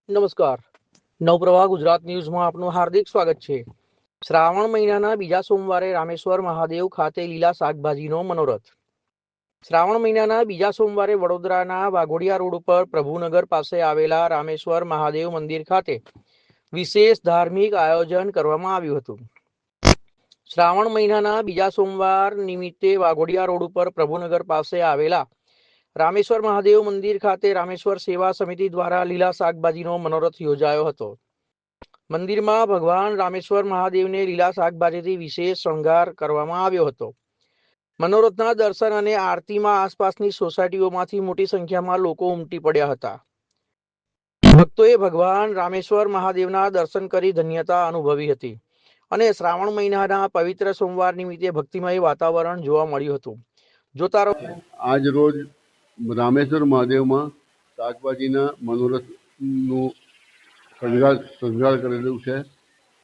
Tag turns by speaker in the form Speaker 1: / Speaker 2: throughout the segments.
Speaker 1: નમસ્કાર. નવપ્રવાહ ગુજરાત ન્યૂઝમાં આપનું હાર્દિક સ્વાગત છે. શ્રાવણ મહિનાના બીજા સોમવારે રામેશ્વર મહાદેવ ખાતે લીલા શાકભાજીનો મનોરથ. શ્રાવણ મહિનાના બીજા સોમવારે વડોદરાના વાઘોડિયા રોડ ઉપર પ્રભુનગર પાસે આવેલા રામેશ્વર મહાદેવ મંદિર ખાતે વિશેષ ધાર્મિક આયોજન કરવામાં આવ્યું હતું. શ્રાવણ મહિનાના બીજા સોમવાર નિમિત્તે વાઘોડિયા રોડ ઉપર પ્રભુનગર પાસે આવેલા રામેશ્વર મહાદેવ મંદિર ખાતે રામેશ્વર સેવા સમિતિ દ્વારા લીલા શાકભાજીનો મનોરથ યોજાયો હતો. મંદિરમાં ભગવાન રામેશ્વર મહાદેવને લીલા શાકભાજીથી વિશેષ શણગાર કરવામાં આવ્યો હતો. મનોરથના દર્શન અને આરતીમાં આસપાસની સોસાયટીઓમાંથી મોટી સંખ્યામાં લોકો ઉમટી પડ્યા હતા. ભક્તોએ ભગવાન રામેશ્વર મહાદેવના દર્શન કરી ધન્યતા અનુભવી હતી અને શ્રાવણ મહિનાના પવિત્ર સોમવાર નિમિત્તે ભક્તિમય વાતાવરણ જોવા મળ્યું હતું. જોતા રહો.
Speaker 2: આજ રોજ રામેશ્વર મહાદેવમાં શાકભાજીના મનોરથનું શણગાર કરેલું છે.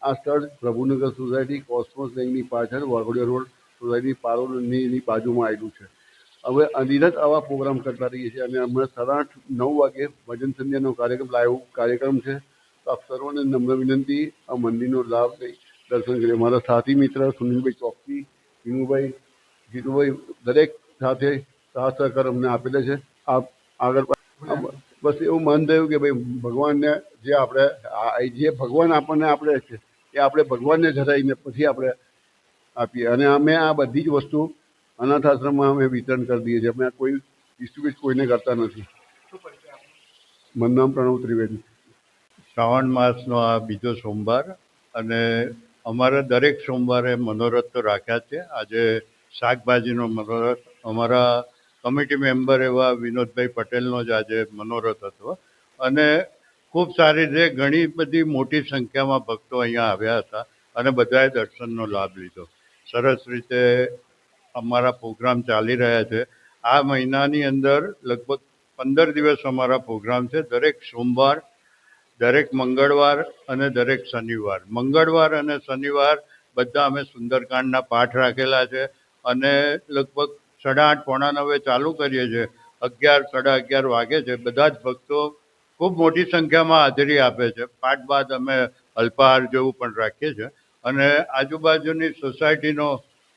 Speaker 2: આ સ્થળ પ્રભુનગર સોસાયટી કોસ્મોસ બેંકની પાછળ વાઘોડિયા રોડ સોસાયટી પારોલની બાજુમાં આવેલું છે. હવે અનિરત આવા પ્રોગ્રામ કરતા રહીએ છીએ અને હમણાં 8:30-9 વાગે ભજન સંધ્યાનો લાઈવ કાર્યક્રમ છે. તો આપ સર્વને નમ્ર વિનંતી આ મંદિરનો લાભ લઈ દર્શન કરીએ. મારા સાથી મિત્ર સુનિલભાઈ ચોકસી, વિનુભાઈ, જીતુભાઈ દરેક સાથે સાથ સહકાર અમને આપેલા છે. આપ આગળ બસ એવું મન થયું કે ભાઈ ભગવાનને જે ભગવાન આપણને આપે છે એ આપણે ભગવાનને ધરાવીને પછી આપણે આપીએ. અને અમે આ બધી જ વસ્તુ અનાથ આશ્રમમાં અમે વિતરણ કરી દઈએ છીએ. અમે કોઈ ડિસ્ટ્રીબ્યુટ કોઈને કરતા નથી. મારું નામ પ્રણવ ત્રિવેદી.
Speaker 3: શ્રાવણ માસનો આ બીજો સોમવાર અને અમારા દરેક સોમવારે મનોરથ તો રાખ્યા છે. આજે શાકભાજીનો મનોરથ અમારા કમિટી મેમ્બર એવા વિનોદભાઈ પટેલનો જ આજે મનોરથ હતો અને ખૂબ સારી રીતે ઘણી બધી મોટી સંખ્યામાં ભક્તો અહીંયા આવ્યા હતા અને બધાએ દર્શનનો લાભ લીધો. સરસ રીતે અમારા પ્રોગ્રામ ચાલી રહ્યા છે. આ મહિનાની અંદર લગભગ 15 દિવસ અમારા પ્રોગ્રામ છે. દરેક સોમવાર, દરેક મંગળવાર અને દરેક શનિવાર. મંગળવાર અને શનિવાર બધા અમે સુંદરકાંડના પાઠ રાખેલા છે અને લગભગ 8:30-9 ચાલુ કરીએ છીએ. 11, 11:30 વાગે છે. બધા જ ભક્તો ખૂબ મોટી સંખ્યામાં હાજરી આપે છે. પાઠ બાદ અમે અલ્પાહાર જેવું પણ રાખીએ છીએ અને આજુબાજુની સોસાયટીનો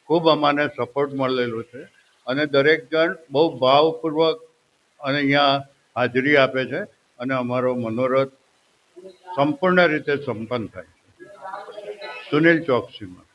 Speaker 3: ખૂબ અમને સપોર્ટ મળેલો છે અને દરેક જણ બહુ ભાવપૂર્વક અને અહીંયા હાજરી આપે છે અને અમારો મનોરથ સંપૂર્ણ રીતે સંપન્ન થાય છે. સુનિલ ચોકસીમાં.